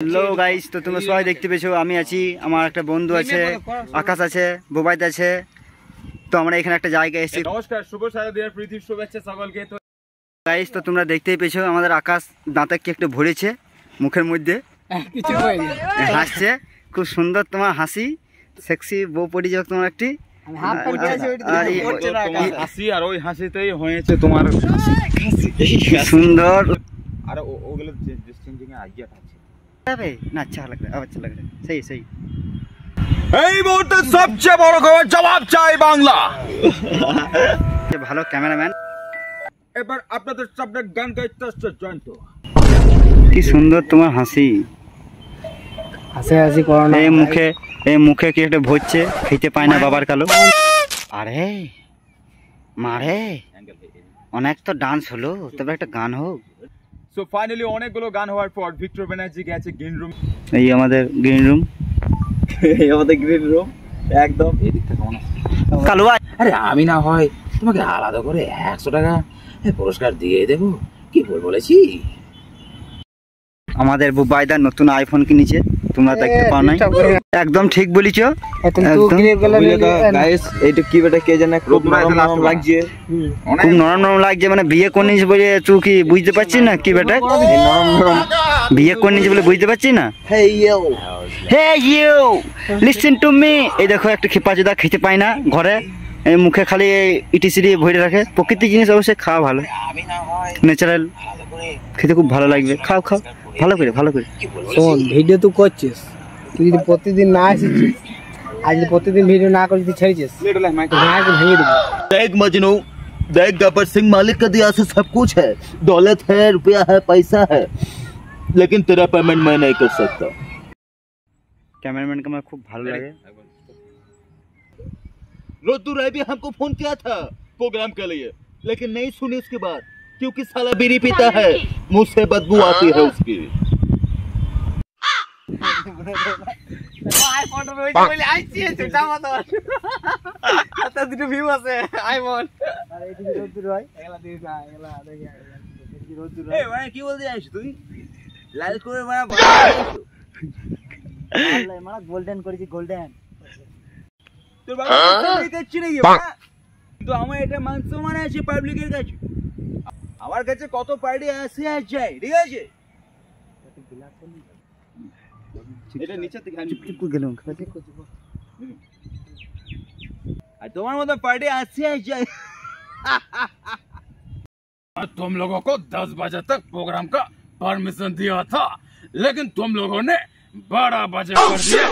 Hello guys, তো তোমরা সবাই দেখতে পেয়েছো আমি আছি, আমার একটা বন্ধু আছে, আকাশ আছে, বোবাইত আছে। তো আমরা এখানে একটা জায়গায় এসেছি। নমস্কার, শুভ শারদীয়ার প্রীতি শুভেচ্ছা সকলকে। তো গাইস, তো তোমরা দেখতেই পেয়েছো আমাদের আকাশ দাঁতে কি একটু ভরেছে মুখের মধ্যে, কিছু হয়নি, হাসছে। খুব সুন্দর তোমার হাসি, সেক্সি বউ পড়ি যাক তোমার একটি হাসি, আর ওই হাসিতেই হয়েছে তোমার সুন্দর। আর ওগুলো চেঞ্জিং এর আইডিয়া আছে না, अच्छा लग रहा है, अच्छा लग रहा है, सही सही। এই মুহূর্তে সবচেয়ে বড় খবর, জবাব চাই বাংলা। ভালো ক্যামেরাম্যান। এবার আপনাদের সামনে গান গাইতে আসছে জয়ন্ত। কি সুন্দর তোমার হাসি, হাসি হাসি করো না। এই মুখে কি একটা ভরছে, খেতে পায় না বাবার কালো। আরে মারে, অনেক তো ডান্স হলো, তবে একটা গান হোক। সো ফাইনালি অনেকগুলো গান হওয়ার পর ভিক্টর ব্যানার্জি গেছে গ্রিন রুম। এই আমাদের গ্রিন রুম, একদম এদিক থেকে মনে কালো। আরে আমি না হয় তোমাকে আলাদা করে 100 টাকা পুরস্কার দিয়ে দেবো, কি বলেছি? আমাদের বুবাইদার নতুন আইফোন কিনেছে, তোমরা দেখতে পাও নাই? একদম ঠিক বলিছো। খুব নরম নরম লাগছে, মানে বিয়ে করে নিয়েছে বলে তুই কি বুঝতে পারছিস না? কি বেটা বিয়ে করে নিয়েছে বলে বুঝতে পারছিস না? Hey you listen to me. এই দেখো একটা খেপা চোদা খেতে পায় না ঘরে, এই মুখে খালি ইটি সিটি ভরে রাখে। প্রকৃতির জিনিস অবশ্যই খাওয়া ভালো, ন্যাচারাল, খেতে খুব ভালো লাগবে। খাও খাও ভালো করে ভালো করে। শোন, ভিডিও তুই করছিস, তুই যদি প্রতিদিন না আসিস, আজ যদি প্রতিদিন ভিডিও না করিস, তুই ছেড়েছিস, ভেঙে দেবো। देख मजनू, देख गब्बर सिंह, मालिक का दिया से सब कुछ है, दौलत है, रुपया है, पैसा है, लेकिन तेरा पेमेंट मैं नहीं कर सकता। कैमरामैन का मैं खूब भालो लगे। रोतू राय भी हमको फोन किया था प्रोग्राम के लिए, लेकिन नहीं सुनी उसके बाद, क्योंकि साला बीड़ी पीता है, मुंह से बदबू आती है उसकी। কি বলতে চাইছিস তুই? লাল করে গোল্ডেন করেছি, গোল্ডেন। তোর বাবা দেখছি নাকি? কিন্তু আমার এটা মান সম্মান আছে পাবলিকের কাছে, আমার কাছে কত পার্টি আসে আর যায়, ঠিক আছে? এটা নিচে থেকে চুপ গেলাম। আর তোমার মতো পার্টি আসে আর যায়। तुम लोगों को 10 बजे तक प्रोग्राम का परमिशन दिया था, लेकिन तुम लोगों ने 12 बजे कर दिया।